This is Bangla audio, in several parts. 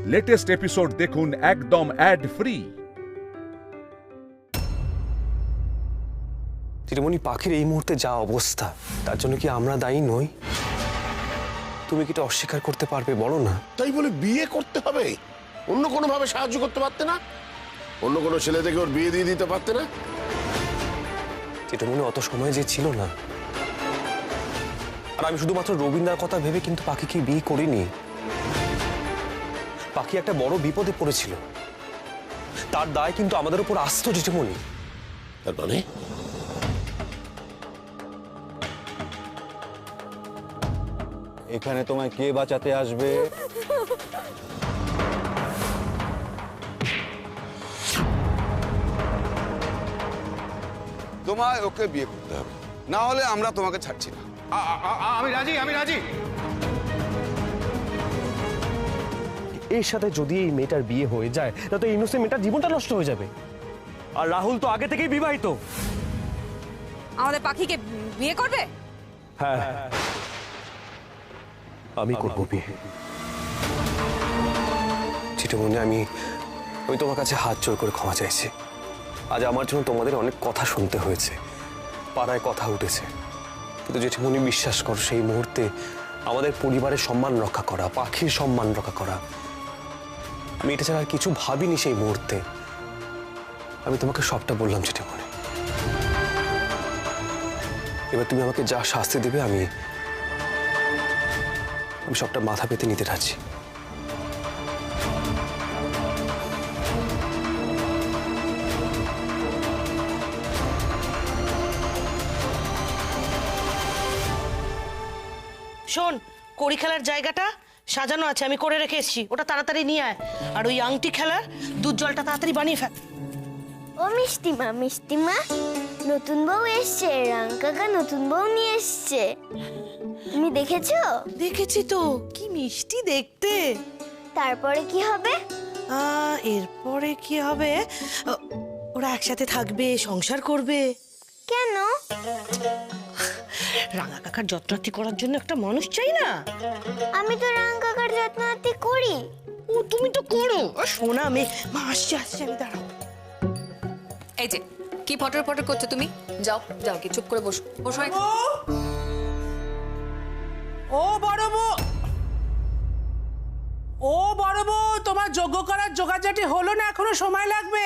লেটেস্ট এপিসোড দেখুন একদম অ্যাড ফ্রি। চিরমণি, পাখির এই মুহূর্তে যা অবস্থা তার জন্য কি আমরা দায়ী নই? তুমি কি এটা অস্বীকার করতে পারবে? বলো না। তাই বলে বিয়ে করতে হবে? অন্য কোনো ভাবে সাহায্য করতে পারতে না? অন্য কোনো ছেলে থেকে ওর বিয়ে দিয়ে দিতে পারতে না? চিরমণি, অত সময় যে ছিল না। আর আমি শুধুমাত্র রবীন্দ্রার কথা ভেবে কিন্তু পাখিকে বিয়ে করিনি। পাখি একটা বড় বিপদে পড়েছিল, তার দায় কিন্তু আমাদের উপর আসতো চিরমণি। তার মানে এখানে তোমায় কে বাঁচাতে আসবে? তোমায় ওকে বিয়ে করতে হবে, না হলে আমরা তোমাকে ছাড়ছি না। আমি রাজি। এর সাথে যদি এই মেয়েটার বিয়ে হয়ে যায় তাহলে ইনোসেন্ট মেয়েটার জীবনটা নষ্ট হয়ে যাবে। আর রাহুল তো আগে থেকেই বিবাহিত। আমাদের পাখিকে বিয়ে করবে? হ্যাঁ, আমি করবো বিয়ে। চিঠমণি, আমি তোমার কাছে হাত জোর করে ক্ষমা চাইছি। আজ আমার জন্য তোমাদের অনেক কথা শুনতে হয়েছে, পাড়ায় কথা উঠেছে, কিন্তু জেঠিমণি বিশ্বাস করো, সেই মুহূর্তে আমাদের পরিবারের সম্মান রক্ষা করা, পাখির সম্মান রক্ষা করা, আমি এটা ছাড়া আর কিছু ভাবিনি সেই মুহূর্তে। আমি তোমাকে সবটা বললাম জেঠিমণি। এবার তুমি আমাকে যা শাস্তি দেবে আমি সবটা মাথা পেতে নিতে রাজি। শোন, কড়ি খেলার জায়গাটা সাজানো আছে, আমি করে রেখে এসেছি, ওটা তাড়াতাড়ি নিয়ে আয়। আর ওই আংটি খেলার দুধ জলটা তাড়াতাড়ি বানিয়ে ফেল। ও মিষ্টিমা, নতুন বউ এসছে, রাং কাকা নতুন বউ নিয়ে এসছে। তুমি দেখেছো? দেখেছি তো, কি মিষ্টি দেখতে। তারপরে কি হবে? এরপরে কি হবে? ওরা একসাথে থাকবে, সংসার করবে। কেন? রাঙা কাকার যত্নার্থী করার জন্য একটা মানুষ চাই না? আমি তো রাং কাকার যত্নার্থী করি। ও, তুমি তো করো। শোনা মা আসছে, আমি দাঁড়াও। এই যে কি ফটর ফটর করছো তুমি? যাও কি চুপ করে বসো। ও বড় বউ, তোমার যোগ্য করার জোগাড়জাটি হলো না, এখনো সময় লাগবে।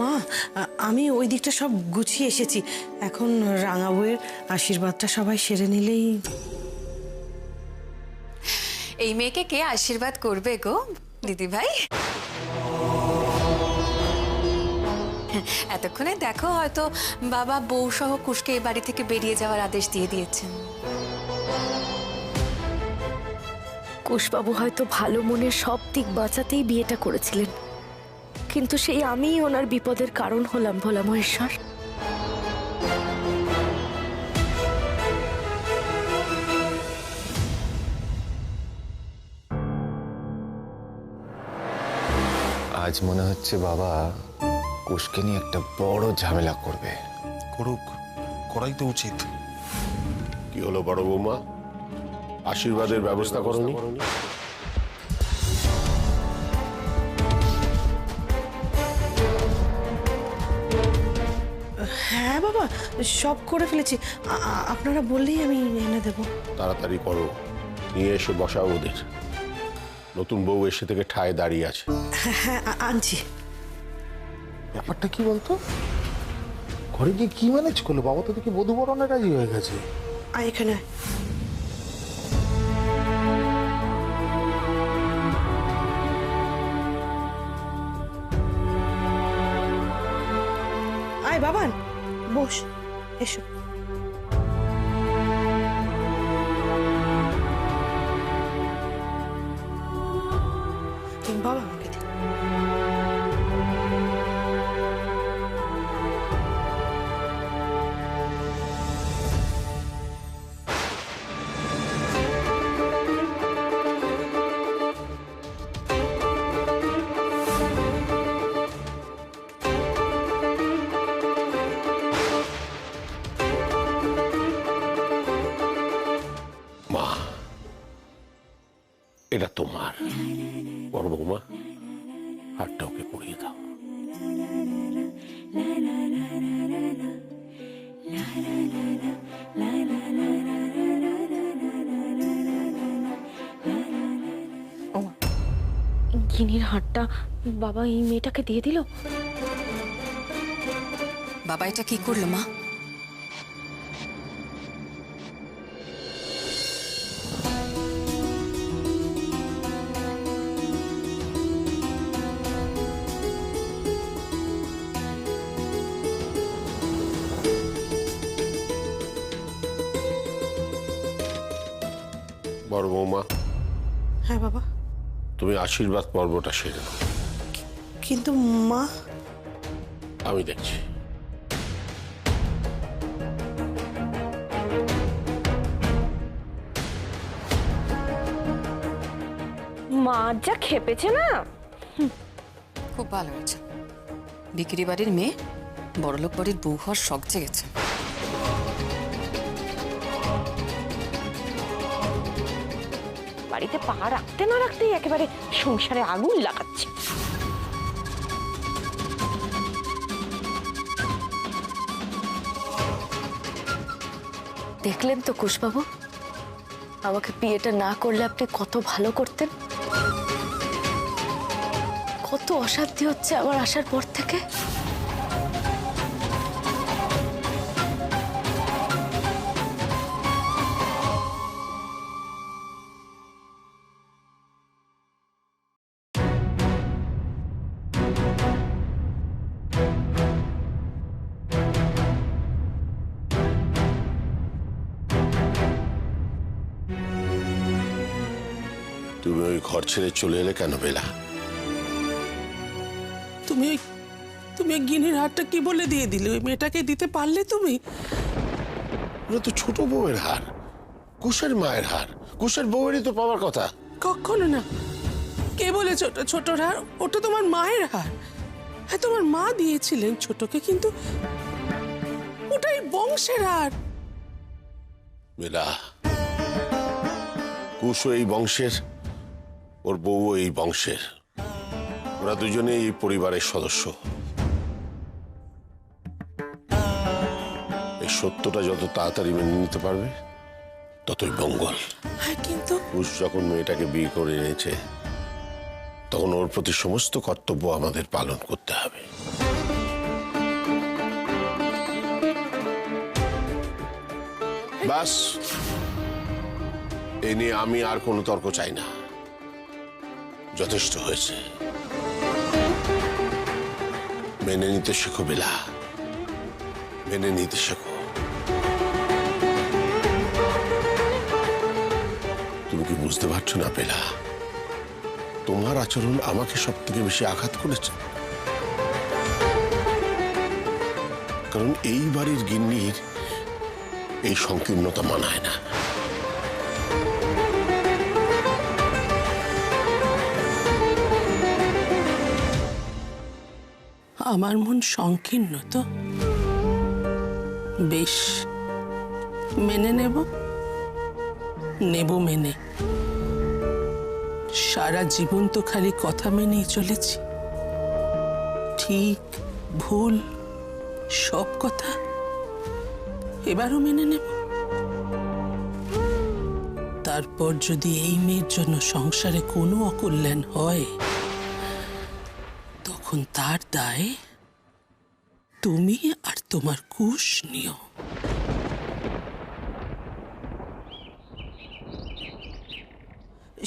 মা, আমি ওই দিকটা সব গুছিয়ে এসেছি, এখন রাঙা বউয়ের আশীর্বাদটা সবাই সেরে নিলেই। এই মেয়েকে কে আশীর্বাদ করবে গো দিদি ভাই? এতক্ষণে দেখো হয়তো বাবা বউ সহ কুশকে এই বাড়ি থেকে বেরিয়ে যাওয়ার আদেশ দিয়ে দিয়েছেন। কুশবাবু হয়তো ভালো মনের সব দিক বাঁচাতেই বিয়েটা করেছিলেন, কিন্তু সেই আমিই ওনার বিপদের কারণ হলাম ভোলা মহেশ্বর। আজ মনে হচ্ছে বাবা কুশকে নিয়ে একটা বড় ঝামেলা করবে। করুক, করাই তো উচিত। কি হলো বড় বৌমা, আশীর্বাদের ব্যবস্থা করনি? হ্যাঁ বাবা, সব করে ফেলেছি, আপনারা বললেই আমি এনে দেব। তাড়াতাড়ি করো, নিয়ে এসে বসাও ওদের। নতুন বউ এসে থেকে ঠায় দাঁড়িয়ে আছে। হ্যাঁ, আনছি। ব্যাপারটা কি বলতো, ঘরে গিয়ে কি ম্যানেজ করলো? বাবা তো দেখি বধূ বরণে রাজি হয়ে গেছে। এখানে আয় বাবান, বস, এসো। বাবা আমাকে দিন। এটা তোমার। বড় বৌমা, হাতটা ওকে পরিয়ে দাও। গিনির হারটা বাবা এই মেয়েটাকে দিয়ে দিল। বাবা এটা কি করলো মা? বড় বৌমা, হ্যাঁ বাবা। তুমি আশীর্বাদ পর্বটা সেরে নাও। কিন্তু মা। আমি দেখছি। মা যা খেপেছে না। খুব ভালো হয়েছে, বিক্রি বাড়ির মেয়ে বড়লোক বাড়ির বউ হওয়ার শখ জেগেছে। বাড়িতে পা রাখতে না রাখতেই একেবারে সংসারে আগুন লাগাচ্ছে। দেখলেন তো কুশবাবু, আমাকে বিয়েটা না করলে আপনি কত ভালো করতেন। কত অশান্তি হচ্ছে আমার আসার পর থেকে। তুমি ওই ঘর ছেড়ে চলে এলে কেন বেলা? তুমি ওই গিনির হারটা কি বলে দিয়ে দিলে? ওই মেয়েটাকে দিতে পারলে তুমি? ওটা তো ছোট বউয়ের হার, কুশের মায়ের হার। কুশের বউয়েরই তো পাওয়ার কথা। কখনো না। কে বলেছে ওটা ছোটর হার? ওটা তোমার মায়ের হার। হ্যাঁ, তোমার মা দিয়েছিলেন ছোটকে, কিন্তু ওটাই বংশের হার। বেলা, কুশও এই বংশের, ওর বউ এই বংশের। ওরা দুজনে এই পরিবারের সদস্য। এই সত্যটা যত তাড়াতাড়ি মেনে নিতে পারবে ততই মঙ্গল। হ্যাঁ, কিন্তু কুশ যখন মেয়েটাকে বিয়ে করে এনেছে তখন ওর প্রতি সমস্ত কর্তব্য আমাদের পালন করতে হবে। বাস, এ নিয়ে আমি আর কোনো তর্ক চাই না। যথেষ্ট হয়েছে। মেনে নিতে শেখো বেলা, মেনে নিতে শেখো। তুমি কি বুঝতে পারছো না বেলা? তোমার আচরণ আমাকে সব থেকে বেশি আঘাত করেছে। কারণ এই বাড়ির গিন্নির এই সংকীর্ণতা মানায় না। আমার মন সংকীর্ণ তো। বেশ, মেনে নেব মেনে। সারা জীবন তো খালি কথা মেনেই চলেছি। ঠিক ভুল সব কথা এবারও মেনে নেব। তারপর যদি এই মেয়ের জন্য সংসারে কোনো অকল্যাণ হয়, তখন তার দায় তুমি আর তোমার কুশ নিও।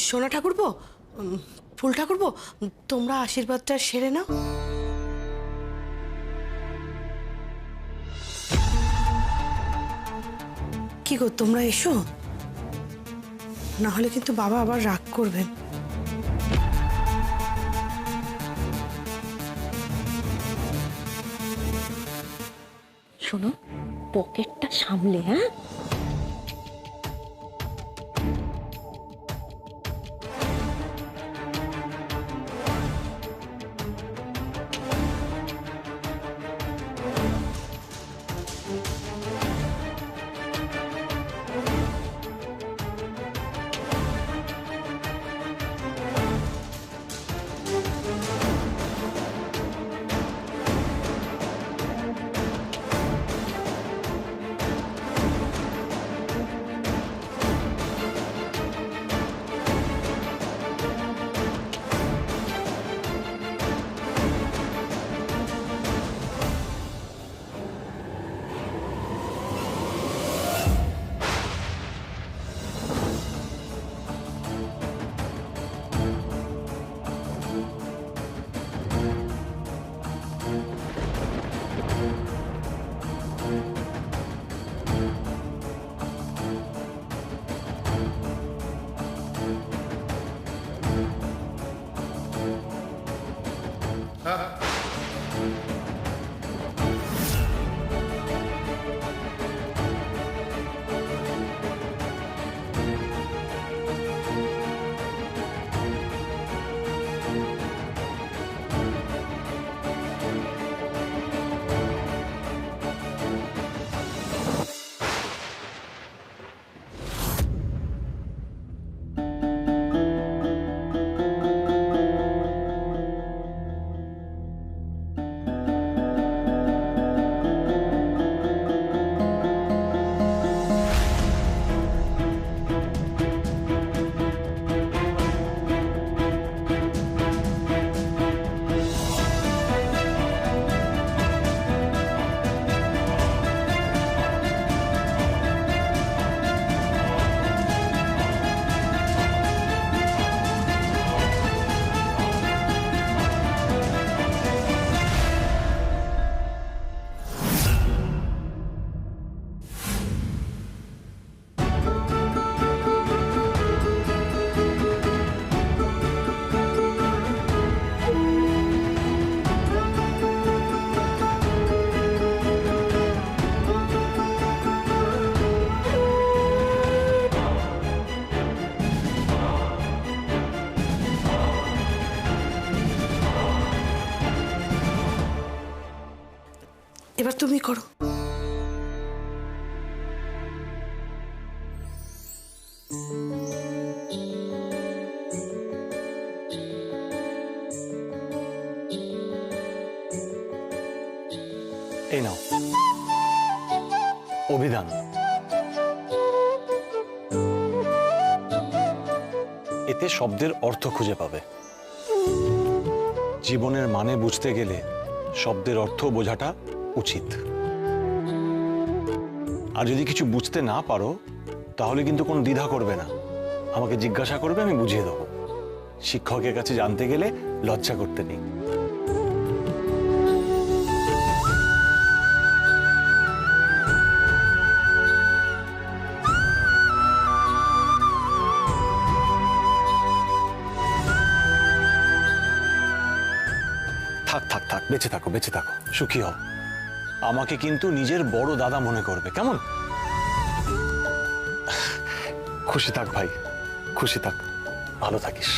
সোনা ঠাকুরপো, ফুল ঠাকুরপো, তোমরা আশীর্বাদটা সেরে নাও। কি গো, তোমরা এসো, না হলে কিন্তু বাবা আবার রাগ করবেন। শোনো, পকেটটা সামলে। হ্যাঁ, এবার তুমি করো। এই নাও অভিধান। এতে শব্দের অর্থ খুঁজে পাবে। জীবনের মানে বুঝতে গেলে শব্দের অর্থ বোঝাটা উচিত। আর যদি কিছু বুঝতে না পারো তাহলে কিন্তু কোনো দ্বিধা করবে না, আমাকে জিজ্ঞাসা করবে, আমি বুঝিয়ে দেবো। শিক্ষকের কাছে জানতে গেলে লজ্জা করতে নেই। থাক থাক থাক, বেঁচে থাকো, বেঁচে থাকো, সুখী হও। আমাকে কিন্তু নিজের বড় দাদা মনে করবে, কেমন? খুশি থাক ভাই, খুশি থাক, ভালো থাকিস।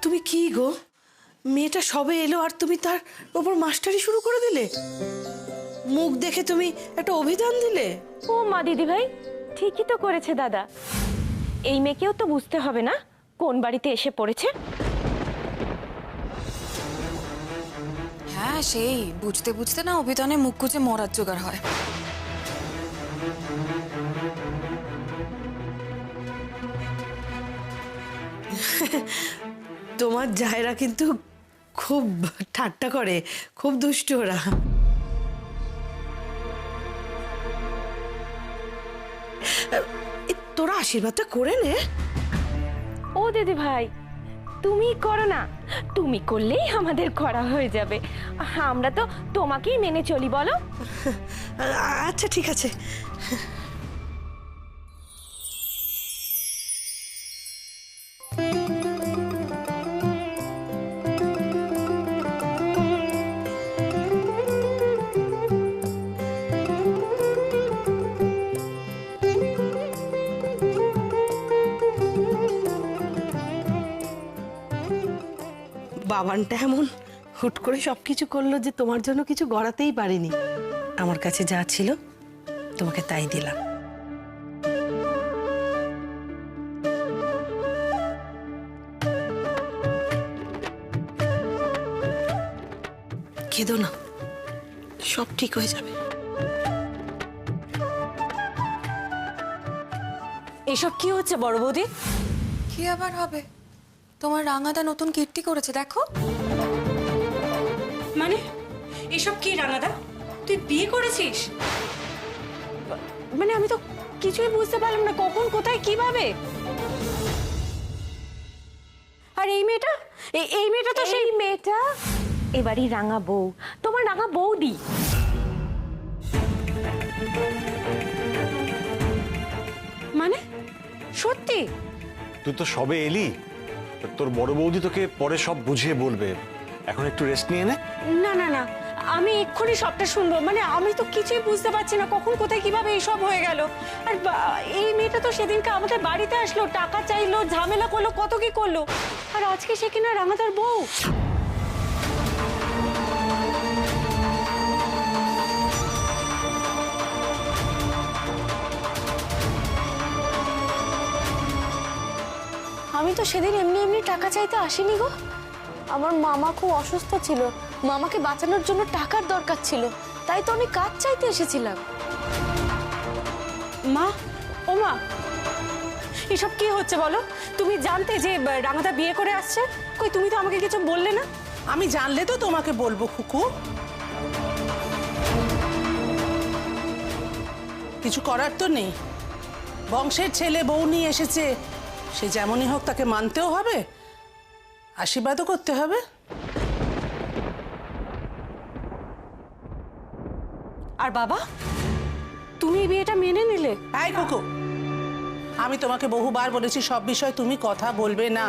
তুমি কি গো, মেয়েটা সবে এলো আর তুমি তার উপর মাস্টারি শুরু করে দিলে? মুখ দেখে তুমি একটা অভিধান দিলে? ও মা দিদি ভাই, ঠিকই তো করেছে দাদা। এই মেয়েকেও তো বুঝতে হবে না কোন বাড়িতে এসে পড়েছে। হ্যাঁ, সেই বুঝতে বুঝতে না অভিধানে মুখ গুজে মরার জোগাড় হয়। তোমার জায়রা কিন্তু খুব ঠাট্টা করে, খুব দুষ্ট ওরা। তোরা আশীর্বাদটা করে নে। ও দিদি ভাই, তুমি করো না, তুমি করলেই আমাদের করা হয়ে যাবে। আমরা তো তোমাকেই মেনে চলি, বলো? আচ্ছা ঠিক আছে। বাবানটা এমন হুট করে সবকিছু করলো যে তোমার জন্য কিছু গড়াতেই পারিনি। আমার কাছে যা ছিল তোমাকে তাই দিলাম। কেঁদো না, সব ঠিক হয়ে যাবে। এসব কি হচ্ছে বড় বৌদি? কি আবার হবে? তোমার রাঙাদা নতুন কীর্তি করেছে, দেখো। মানে এসব কি রাঙাদা? তুই বিয়ে করেছিস? মানে আমি তো কিছুই বুঝতে পারলাম না, কখন, কোথায়, কিভাবে? আর এই মেয়েটা, এই মেয়েটা তো সেই মেয়েটা এবারই রাঙা বউ, তোমার রাঙা বৌদি। মানে সত্যি? তুই তো সবে এলি, তোর বড় বৌদি তোকে পরে সব বুঝিয়ে বলবে, এখন একটু রেস্ট নিয়ে নে। না না না, আমি এক্ষুনি সবটা শুনবো। মানে আমি তো কিছুই বুঝতে পারছি না কখন, কোথায়, কিভাবে এইসব হয়ে গেল। আর এই মেয়েটা তো সেদিনকে আমাদের বাড়িতে আসলো, টাকা চাইলো, ঝামেলা করলো, কত কি করলো, আর আজকে সে কিনা রাঙাদার বউ। আমি তো সেদিন এমনি এমনি টাকা চাইতে আসিনি গো। আমার মামা খুব অসুস্থ ছিল, মামাকে বাঁচানোর জন্য টাকার দরকার ছিল, তাই তো আমি কাজ চাইতে এসেছিলাম। মা, ও মা, এসব কি হচ্ছে বলো? তুমি জানতে যে রাঙাদা বিয়ে করে আসছে? কই, তুমি তো আমাকে কিছু বললে না। আমি জানলে তো তোমাকে বলবো খুকু। কিছু করার তো নেই, বংশের ছেলে বউ নিয়ে এসেছে, সে যেমনই হোক তাকে মানতেও হবে, আশীর্বাদও করতে হবে। আর বাবা, তুমি এই বিয়েটা মেনে নিলে? এই খুকু, আমি তোমাকে বহুবার বলেছি সব বিষয়ে তুমি কথা বলবে না।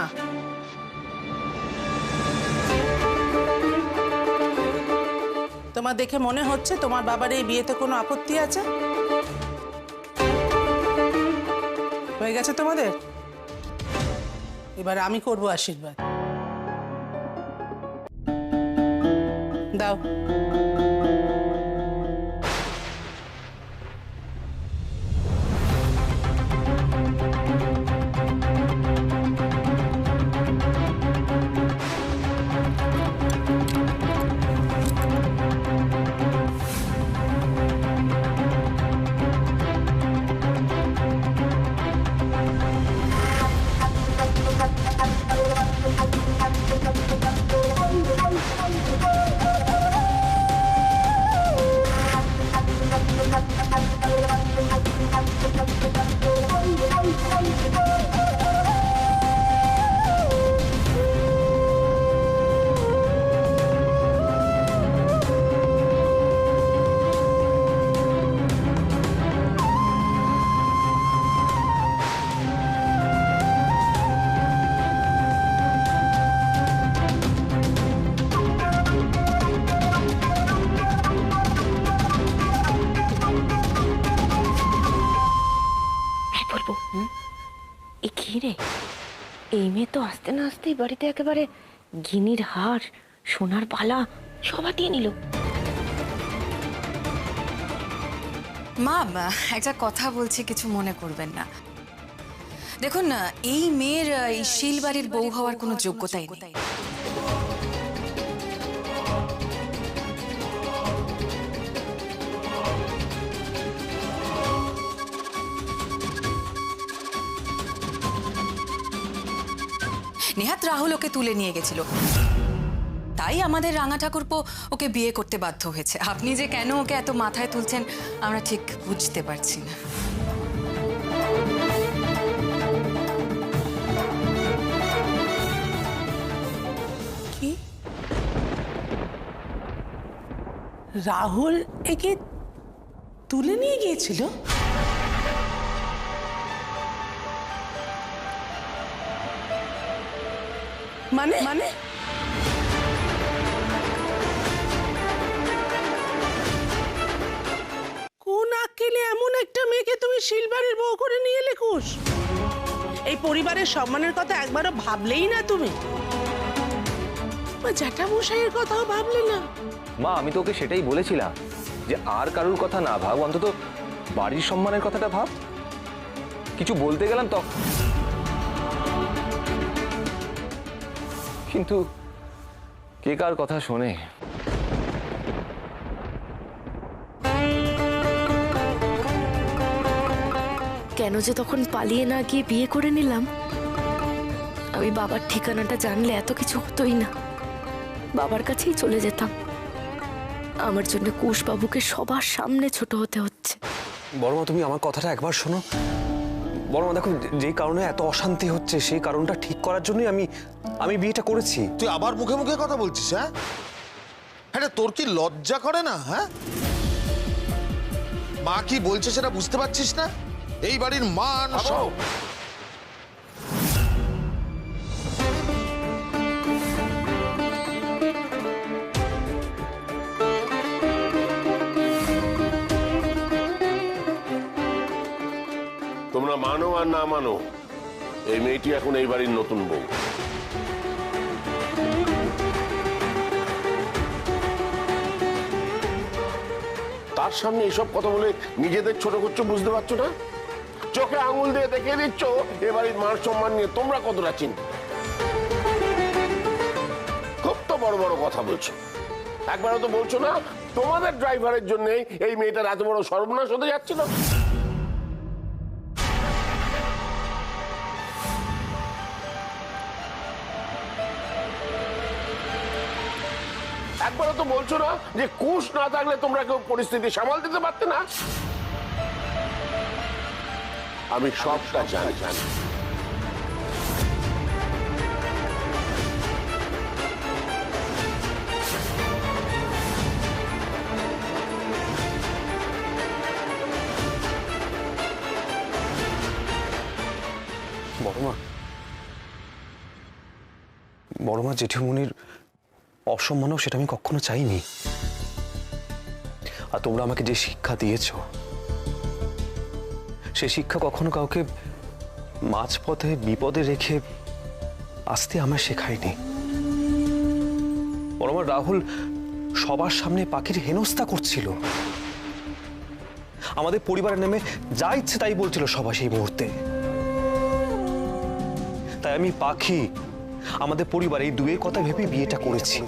তোমার দেখে মনে হচ্ছে তোমার বাবার এই বিয়েতে কোনো আপত্তি আছে? হয়ে গেছে তোমাদের? এবার আমি করব আশীর্বাদ। দাও। এই মেয়ে তো আসতে না আসতেই বাড়িতে একেবারে গিনির হার, সোনার বালা সব হাতিয়ে নিল। মা, একটা কথা বলছি, কিছু মনে করবেন না। দেখুন না, এই মেয়ের এই শিলবাড়ির বউ হওয়ার কোনো যোগ্যতাই নেই। নেহাত রাহুল ওকে তুলে নিয়ে গেছিল, তাই আমাদের রাঙা ঠাকুরপো ওকে বিয়ে করতে বাধ্য হয়েছে। আপনি যে কেন ওকে এত মাথায় তুলছেন আমরা ঠিক বুঝতে পারছি না। কি? রাহুল একে তুলে নিয়ে গিয়েছিল? মানে মানে কোন আক্কেলে এমন একটা মেয়েকে তুমি শিলবাড়ির বউ করে নিয়ে এলে কুশ? এই পরিবারের সম্মানের কথা একবারও ভাবলেই না তুমি? জ্যাঠামশাইয়ের কথাও ভাবলে না? মা, আমি তো ওকে সেটাই বলেছিলাম যে আর কারোর কথা না ভাব, অন্তত বাড়ির সম্মানের কথাটা ভাব। কিছু বলতে গেলাম তখন, কিন্তু কে কার কথা শোনে? কেন যে তখন পালিয়ে না গিয়ে বিয়ে করে নিলাম। আমি বাবার ঠিকানাটা জানলে এত কিছু হতোই না, বাবার কাছেই চলে যেতাম। আমার জন্য কুশ বাবুকে সবার সামনে ছোট হতে হচ্ছে। বড়মা, তুমি আমার কথাটা একবার শোনো। বড়মা দেখো, যে কারণে এত অশান্তি হচ্ছে সেই কারণটা ঠিক করার জন্যই আমি বিয়েটা করেছি। তুই আবার মুখে মুখে কথা বলছিস? হ্যাঁ হ্যাঁ, তোর কি লজ্জা করে না? হ্যাঁ, মা কি বলছে সেটা বুঝতে পারছিস না? এই বাড়ির মান সব। তোমরা মানো আর না মানো, এই মেয়েটি এখন এই বাড়ির নতুন বউ। তার সামনে এসব কথা বলে নিজেদের ছোট করছো, বুঝতে পারছো না? চোখে আঙুল দিয়ে দেখিয়ে দিচ্ছ এ বাড়ির মান সম্মান নিয়ে তোমরা কতটা চিন্তা। খুব তো বড় বড় কথা বলছো, একবারও তো বলছো না তোমাদের ড্রাইভারের জন্য এই মেয়েটার এত বড় সর্বনাশ হতে যাচ্ছিল। একবারও তো বলছো না যে কুশ না থাকলে তোমরা কেউ পরিস্থিতি সামাল দিতে পারতে না? আমি সবটা জানি। বড়মা, জেঠিমনির অসম্মান হোক সেটা আমি কখনো চাইনি। আর তোমরা আমাকে যে শিক্ষা দিয়েছ সে শিক্ষা কখনো কাউকে মাঝপথে বিপদে রেখে আসতে আমার শেখায়নি। বরং আমার রাহুল সবার সামনে পাখির হেনস্থা করছিল, আমাদের পরিবারের নামে যা ইচ্ছে তাই বলছিল সবাই সেই মুহূর্তে। তাই আমি পাখি, আমাদের পরিবার এই দুয়ের কথা ভেবে বিয়েটা করেছি।